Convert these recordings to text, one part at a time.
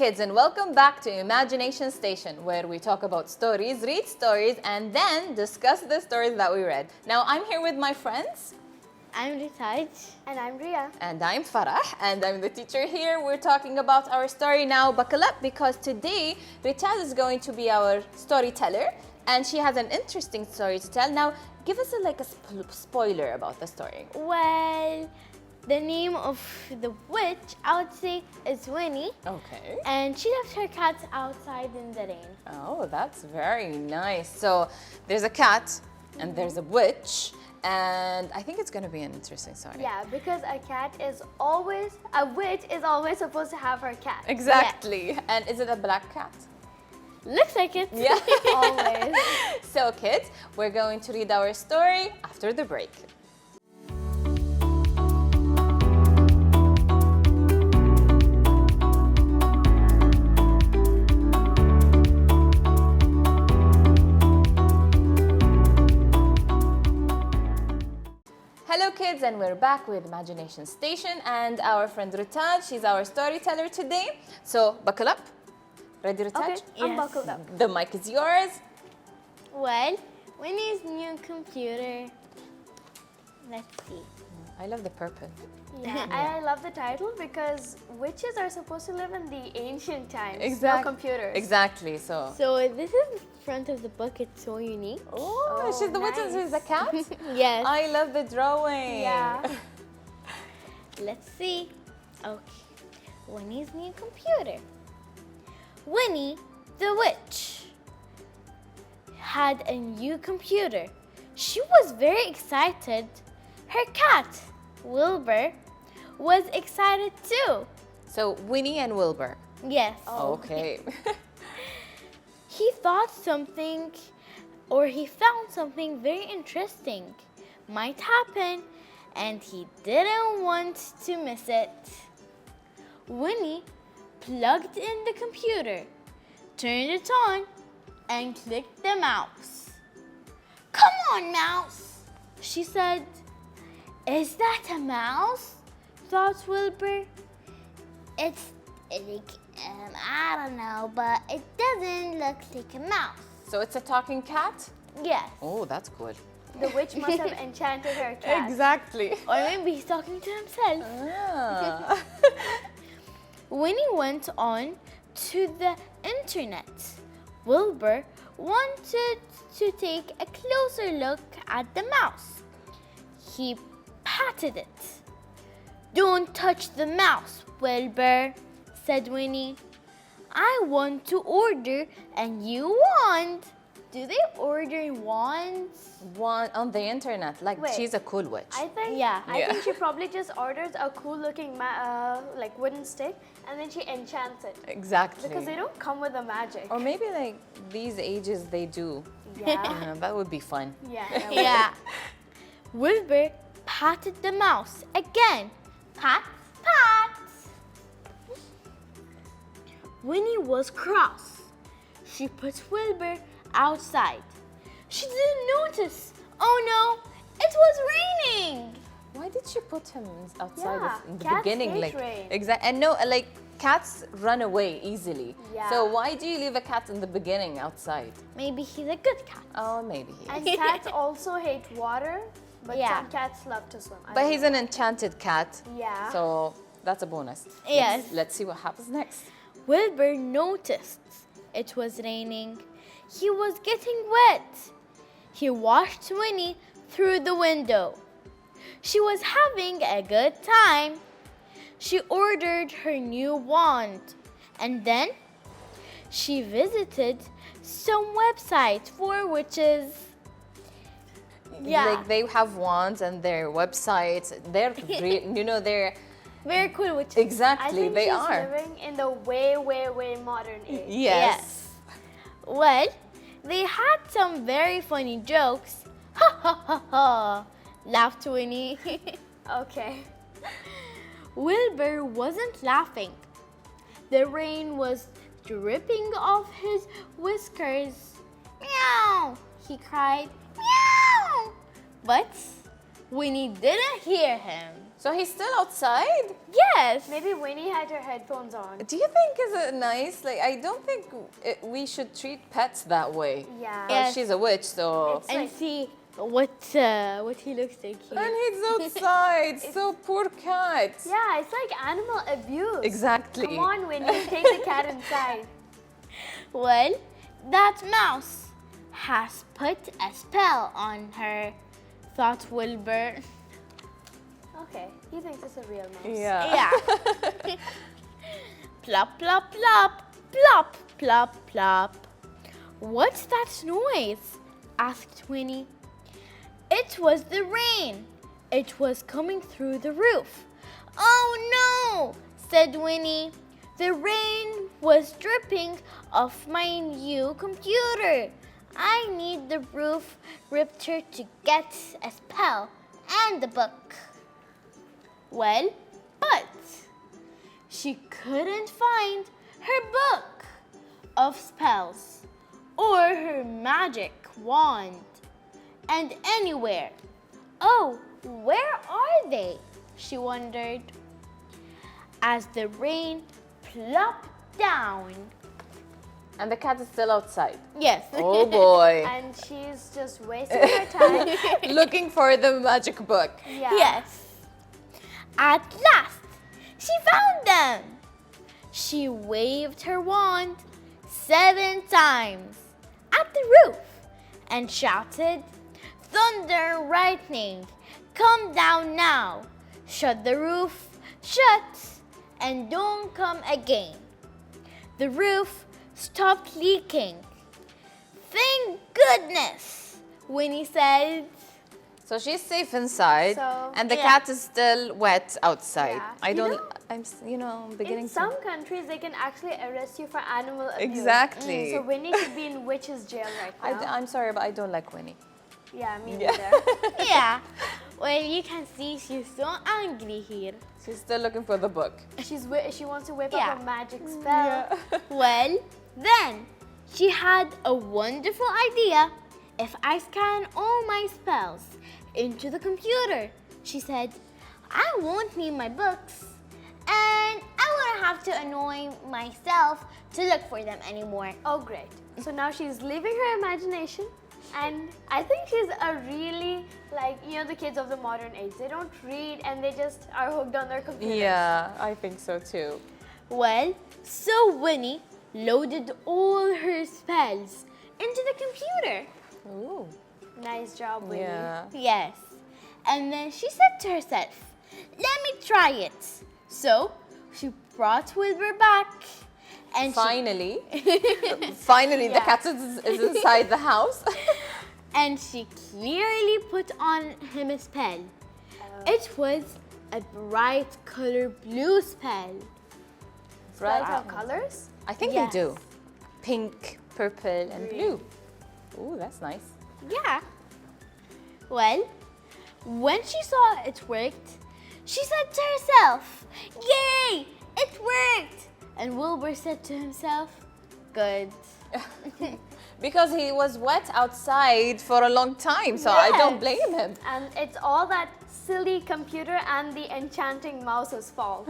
kids, and welcome back to Imagination Station, where we talk about stories, read stories, and then discuss the stories that we read. Now, I'm here with my friends. I'm Retaij. And I'm Ria. And I'm Farah, and I'm the teacher here. We're talking about our story now. Buckle up, because today Retaij is going to be our storyteller, and she has an interesting story to tell. Now, give us a spoiler about the story. Well, the name of the witch, I would say, is Winnie. Okay. And she left her cat outside in the rain. Oh, that's very nice. So there's a cat, and there's a witch, and I think it's going to be an interesting story. Yeah, because a witch is always supposed to have her cat. Exactly. Yeah. And is it a black cat? Looks like it. Yeah. Always. So kids, we're going to read our story after the break. Hello kids, and we're back with Imagination Station and our friend Retaij. She's our storyteller today. So buckle up. Ready, Retaij? Okay, I'm buckled up. The mic is yours. Well, Winnie's new computer. Let's see. I love the purple. Yeah, I love the title because witches are supposed to live in the ancient times. Exactly. No computers. Exactly. So This is the front of the book. It's so unique. oh, she's the witch and she's a cat? Yes. I love the drawing. Yeah. Let's see. Okay. Winnie's new computer. Winnie, the witch, had a new computer. She was very excited. Her cat, Wilbur, was excited too. So Winnie and Wilbur. Yes. Okay. He found something very interesting might happen, and he didn't want to miss it. Winnie plugged in the computer, turned it on, and clicked the mouse. "Come on, mouse," she said. "Is that a mouse?" thought Wilbur. It's like, I don't know, but it doesn't look like a mouse. So it's a talking cat? Yes. Oh, that's cool. The witch must have enchanted her cat. Exactly. Or maybe he's talking to himself. Ah. Winnie went on to the internet. Wilbur wanted to take a closer look at the mouse. He patted it. "Don't touch the mouse, Wilbur," said Winnie. "I want to order a new wand." Do they order wands? One on the internet, like Wait. she's a cool witch. I think Yeah. think she probably just orders a cool looking like wooden stick and then she enchants it. Exactly. Because they don't come with the magic. Or maybe like these ages they do. Yeah. That would be fun. Yeah. Yeah. Wilbur patted the mouse again. Pat, pat. Winnie was cross. She put Wilbur outside. She didn't notice. Oh no, it was raining. Why did she put him outside Yeah, in the cats beginning? hate Like rain. exactly. And no, like cats run away easily. Yeah. So why do you leave a cat in the beginning outside? Maybe he's a good cat. Oh, maybe he is. And cats also hate water, but Yeah. some cats love to swim. I But don't he's know. an enchanted cat. Yeah. So that's a bonus. Yes. Let's see what happens next. Wilbur noticed it was raining. He was getting wet. He watched Winnie through the window. She was having a good time. She ordered her new wand, and then she visited some websites for witches. Yeah. Like they have wands and their websites. They're they're Very cool witches. I exactly think they she's are. living in the way, way, way modern age. Yes. Well, they had some very funny jokes. Ha ha ha ha, laughed Winnie. Okay. Wilbur wasn't laughing. The rain was dripping off his whiskers. Meow, he cried. Meow! But Winnie didn't hear him. So he's still outside? Yes. Maybe Winnie had her headphones on. Do you think is it nice? Like, I don't think we should treat pets that way. Yeah. Well, Yes. she's a witch, so. It's And like- see what he looks like And here. he's outside. So poor cat. Yeah, it's like animal abuse. Exactly. Come on, Winnie, take the cat inside. Well, that mouse has put a spell on her, thought Wilbur. Okay, he thinks it's a real mouse. Yeah. Yeah. Plop, plop, plop, plop, plop, plop. What's that noise? Asked Winnie. It was the rain. It was coming through the roof. Oh no, said Winnie. The rain was dripping off my new computer. I need the roof ripper to get a spell and the book. Well, but she couldn't find her book of spells or her magic wand. And anywhere. Oh, where are they? She wondered. As the rain plopped down. And the cat is still outside. Yes. Oh boy. And she's just wasting her time. Looking for the magic book. Yeah. Yes. At last, she found them. She waved her wand 7 times at the roof and shouted, Thunder and lightning, come down now. Shut the roof shut and don't come again. The roof stopped leaking. Thank goodness, Winnie said. So she's safe inside, So- and the Yeah. cat is still wet outside. Yeah. I You don't. know, I'm. You know, I'm beginning In some countries, they can actually arrest you for animal abuse. Exactly. So Winnie could be in witch's jail right now. I'm sorry, but I don't like Winnie. Yeah, me Yeah. neither. Yeah. Well, you can see she's so angry here. She's still looking for the book. She wants to whip Yeah. up a magic spell. Well, then she had a wonderful idea. If I scan all my spells into the computer, she said, I won't need my books. And I won't have to annoy myself to look for them anymore. Oh, great. So now she's leaving her imagination. And I think she's a really, like, you know, the kids of the modern age. They don't read and they just are hooked on their computers. Yeah, I think so too. Well, so Winnie loaded all her spells into the computer. Ooh. Nice job, Winnie. Yeah. Yes. And then she said to herself, let me try it. So she brought Wilbur back and Finally, finally, the Yeah. cat is inside the house. and she clearly put on him a spell. It was a bright color blue spell. Spells have colors? I think Yes. they do. Pink, purple, and blue. Ooh, that's nice. Yeah. Well, when she saw it worked, she said to herself, Yay! It worked! And Wilbur said to himself, Good. Because he was wet outside for a long time, so I don't Yes. blame him. And it's all that silly computer and the enchanting mouse's fault.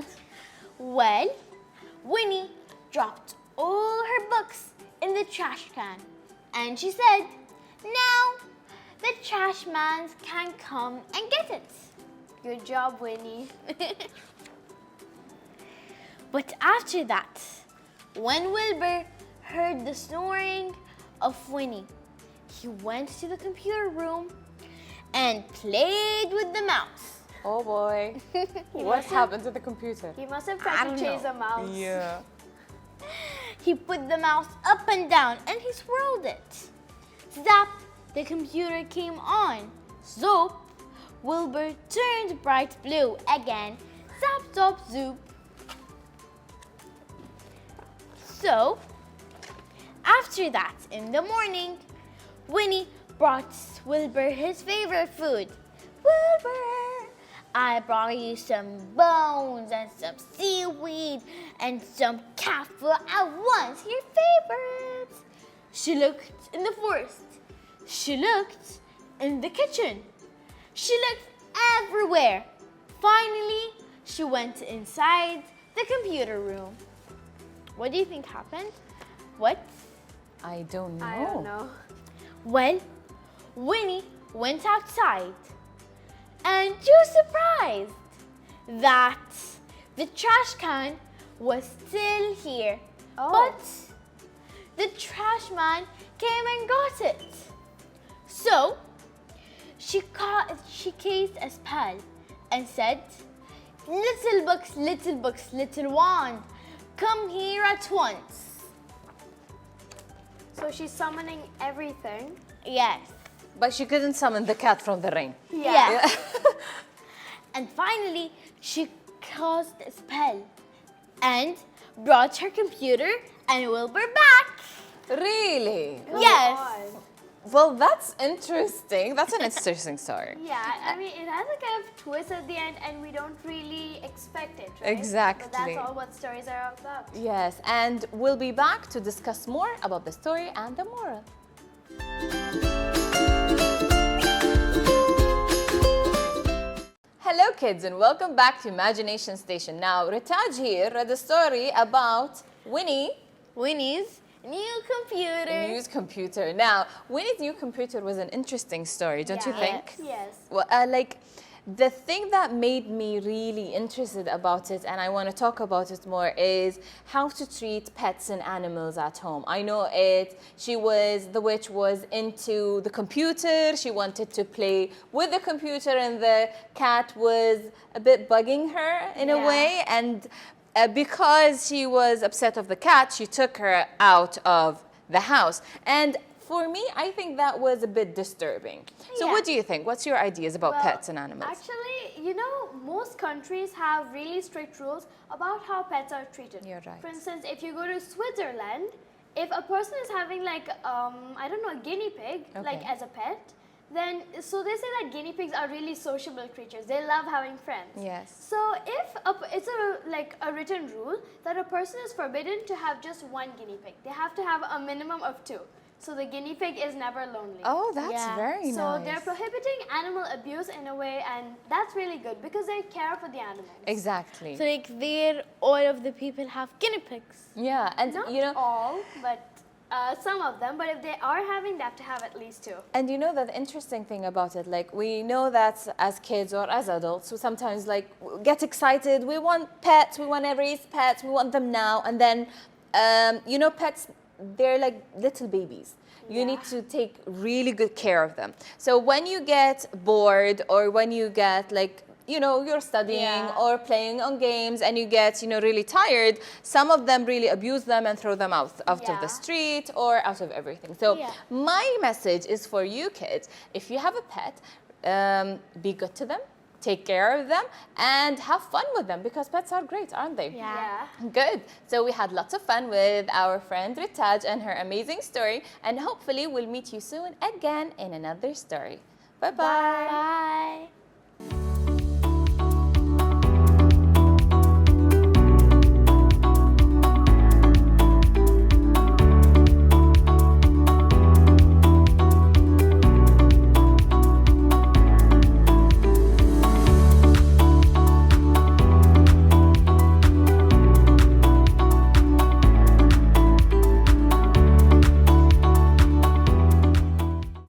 Well, Winnie dropped all her books in the trash can. And she said, Now the trash man can come and get it. Good job, Winnie. But after that, when Wilbur heard the snoring of Winnie, he went to the computer room and played with the mouse. Oh boy. What happened to the computer? He must have I tried to don't chase know. a mouse. Yeah. He put the mouse up and down and he swirled it. Zap, the computer came on. Zoop, Wilbur turned bright blue again. Zap, zop, zoop. So, after that, in the morning, Winnie brought Wilbur his favorite food. Wilbur, I brought you some bones and some seaweed and some cat food. I want your favorites. She looked in the forest. She looked in the kitchen. She looked everywhere. finally, she went inside the computer room. What do you think happened? What? I don't know. I don't know. Well, Winnie went outside and she was surprised that the trash can was still here. Oh. But the trash man came and got it. So she cased a spell and said, little books, little wand, come here at once. So she's summoning everything. Yes. But she couldn't summon the cat from the rain. Yeah. And finally, she cast a spell and brought her computer and we'll be back. Really? Yes. God. Well, that's interesting. That's an interesting story. Yeah, I mean, it has a kind of twist at the end and we don't really expect it, right? Exactly. But that's all what stories are all about. Yes, and we'll be back to discuss more about the story and the moral. Hello kids and welcome back to Imagination Station. Now, Retaaj here read a story about Winnie's new computer. the new computer. Now, Winnie's new computer was an interesting story, don't you Yeah. think? Yes. Well, the thing that made me really interested about it, and I want to talk about it more, is how to treat pets and animals at home. I know the witch was into the computer, she wanted to play with the computer, and the cat was a bit bugging her in a Yeah. way, and because she was upset of the cat, she took her out of the house. And for me, I think that was a bit disturbing. So Yeah. what do you think? What's your ideas about Well, pets and animals? Actually, you know, most countries have really strict rules about how pets are treated. You're right. For instance, if you go to Switzerland, if a person is having like, I don't know, a guinea pig, like Okay. as a pet, then, so they say that guinea pigs are really sociable creatures. They love having friends. Yes. So if it's a written rule that a person is forbidden to have just one guinea pig. They have to have a minimum of two. So the guinea pig is never lonely. Oh, that's Yeah. very So nice. they're prohibiting animal abuse in a way, and that's really good because they care for the animals. Exactly. So like there, all of the people have guinea pigs. Yeah, and Not you know, all, but some of them. But if they are having, they have to have at least two. and you know that the interesting thing about it, like we know that as kids or as adults, we sometimes like get excited. We want pets. We want every pets. We want them now. And then, you know, pets, they're like little babies. You Yeah. need to take really good care of them. So when you get bored or when you get like, you know, you're studying Yeah. or playing on games and you get, you know, really tired, some of them really abuse them and throw them out of the Yeah. street or out of everything. So Yeah. my message is for you kids, if you have a pet, be good to them, take care of them, and have fun with them because pets are great, aren't they? Yeah. Good. So we had lots of fun with our friend Retaaj and her amazing story, and hopefully we'll meet you soon again in another story. Bye-bye. Bye.